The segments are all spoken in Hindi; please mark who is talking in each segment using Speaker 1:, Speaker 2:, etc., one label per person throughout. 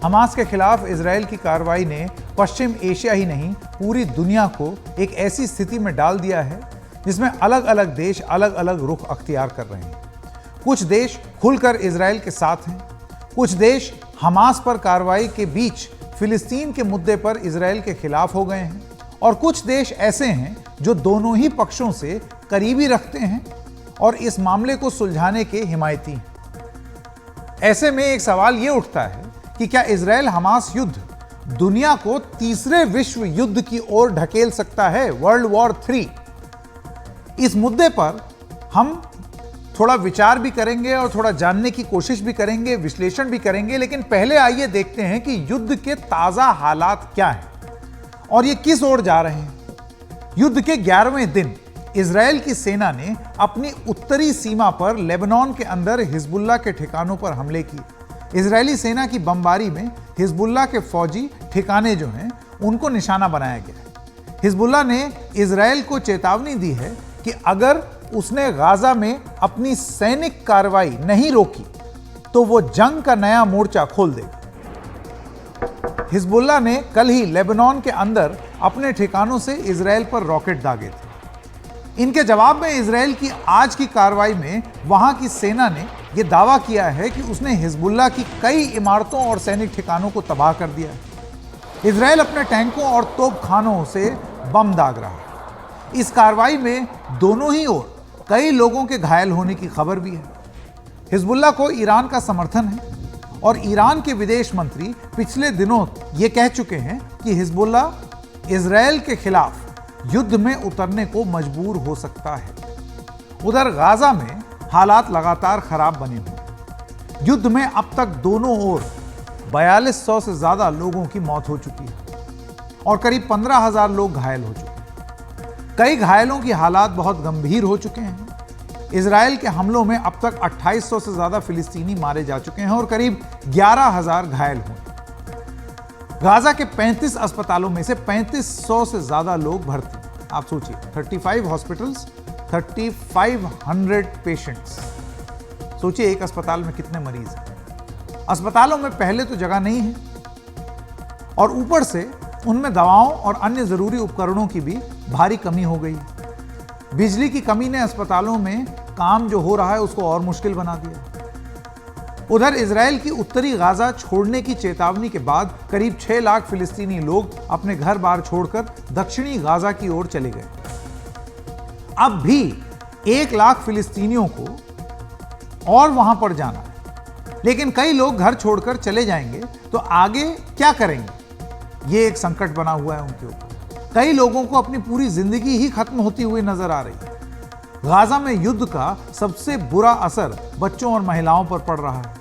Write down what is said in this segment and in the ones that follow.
Speaker 1: हमास के खिलाफ इजरायल की कार्रवाई ने पश्चिम एशिया ही नहीं पूरी दुनिया को एक ऐसी स्थिति में डाल दिया है जिसमें अलग अलग देश अलग अलग रुख अख्तियार कर रहे हैं। कुछ देश खुलकर इजरायल के साथ हैं, कुछ देश हमास पर कार्रवाई के बीच फिलिस्तीन के मुद्दे पर इजरायल के खिलाफ हो गए हैं और कुछ देश ऐसे हैं जो दोनों ही पक्षों से करीबी रखते हैं और इस मामले को सुलझाने के हिमायती हैं। ऐसे में एक सवाल यह उठता है कि क्या इजरायल हमास युद्ध दुनिया को तीसरे विश्व युद्ध की ओर ढकेल सकता है, वर्ल्ड वॉर 3? इस मुद्दे पर हम थोड़ा विचार भी करेंगे और थोड़ा जानने की कोशिश भी करेंगे, विश्लेषण भी करेंगे, लेकिन पहले आइए देखते हैं कि युद्ध के ताजा हालात क्या हैं और ये किस ओर जा रहे हैं। युद्ध के 11वें दिन इजरायल की सेना ने अपनी उत्तरी सीमा पर लेबनान के अंदर हिजबुल्लाह के ठिकानों पर हमले किए। इजरायली सेना की बमबारी में हिजबुल्लाह के फौजी ठिकाने जो हैं उनको निशाना बनाया गया। हिजबुल्लाह ने इजरायल को चेतावनी दी है कि अगर उसने गाजा में अपनी सैनिक कार्रवाई नहीं रोकी तो वो जंग का नया मोर्चा खोल देगा। हिजबुल्लाह ने कल ही लेबनान के अंदर अपने ठिकानों से इजरायल पर रॉकेट दागे थे। इनके जवाब में इजरायल की आज की कार्रवाई में वहां की सेना ने यह दावा किया है कि उसने हिजबुल्लाह की कई इमारतों और सैनिक ठिकानों को तबाह कर दिया है। इजरायल अपने टैंकों और तोपखानों से बम दाग रहा है। इस कार्रवाई में दोनों ही ओर कई लोगों के घायल होने की खबर भी है। हिजबुल्लाह को ईरान का समर्थन है और ईरान के विदेश मंत्री पिछले दिनों ये कह चुके हैं कि हिजबुल्लाह इजरायल के खिलाफ युद्ध में उतरने को मजबूर हो सकता है। उधर गाजा में हालात लगातार खराब बने हुए। युद्ध में अब तक दोनों ओर 4200 से ज्यादा लोगों की मौत हो चुकी है और करीब 15,000 लोग घायल हो चुके हैं। कई घायलों की हालात बहुत गंभीर हो चुके हैं। इजरायल के हमलों में अब तक 2800 से ज्यादा फिलिस्तीनी मारे जा चुके हैं और करीब 11,000 घायल हुए। गाजा के 35 अस्पतालों में से 3500 से ज्यादा लोग भर्ती। आप सोचिए, 35 हॉस्पिटल्स, 3500 पेशेंट्स। सोचिए एक अस्पताल में कितने मरीज हैं। अस्पतालों में पहले तो जगह नहीं है और ऊपर से उनमें दवाओं और अन्य जरूरी उपकरणों की भी भारी कमी हो गई। बिजली की कमी ने अस्पतालों में काम जो हो रहा है उसको और मुश्किल बना दिया। उधर इजरायल की उत्तरी गाजा छोड़ने की चेतावनी के बाद करीब 6 लाख फिलिस्तीनी लोग अपने घर बार छोड़कर दक्षिणी गाजा की ओर चले गए। अब भी 1 लाख फिलिस्तीनियों को और वहां पर जाना है, लेकिन कई लोग घर छोड़कर चले जाएंगे तो आगे क्या करेंगे, ये एक संकट बना हुआ है उनके ऊपर। कई लोगों को अपनी पूरी जिंदगी ही खत्म होती हुई नजर आ रही है। गाजा में युद्ध का सबसे बुरा असर बच्चों और महिलाओं पर पड़ रहा है,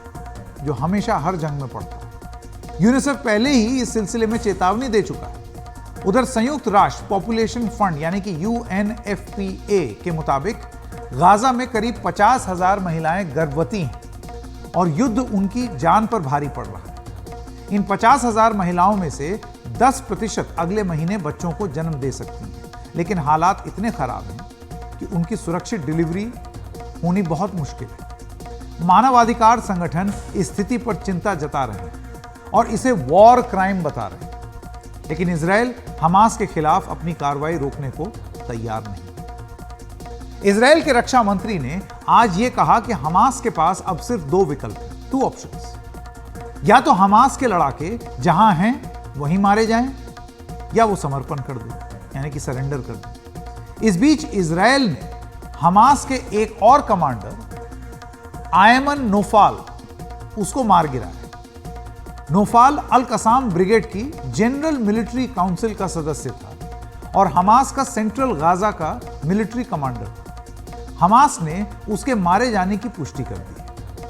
Speaker 1: जो हमेशा हर जंग में पड़ता है। यूनिसेफ पहले ही इस सिलसिले में चेतावनी दे चुका है। उधर संयुक्त राष्ट्र पॉपुलेशन फंड यानी कि UNFPA के मुताबिक गाजा में करीब 50,000 महिलाएं गर्भवती हैं और युद्ध उनकी जान पर भारी पड़ रहा है। इन 50,000 महिलाओं में से 10% अगले महीने बच्चों को जन्म दे सकती हैं, लेकिन हालात इतने खराब हैं कि उनकी सुरक्षित डिलीवरी होनी बहुत मुश्किल है। मानवाधिकार संगठन इस स्थिति पर चिंता जता रहे हैं और इसे वॉर क्राइम बता रहे हैं, लेकिन इजरायल हमास के खिलाफ अपनी कार्रवाई रोकने को तैयार नहीं। इजरायल के रक्षा मंत्री ने आज यह कहा कि हमास के पास अब सिर्फ 2 विकल्प हैं, 2 ऑप्शंस। या तो हमास के लड़ाके जहां हैं वहीं मारे जाएं या वो समर्पण कर दें, यानी कि सरेंडर कर दें। इस बीच इजरायल ने हमास के एक और कमांडर आयमन नोफाल उसको मार गिराया। नोफाल अल कसाम ब्रिगेड की जनरल मिलिट्री काउंसिल का सदस्य था और हमास का सेंट्रल गाजा का मिलिट्री कमांडर था। हमास ने उसके मारे जाने की पुष्टि कर दी।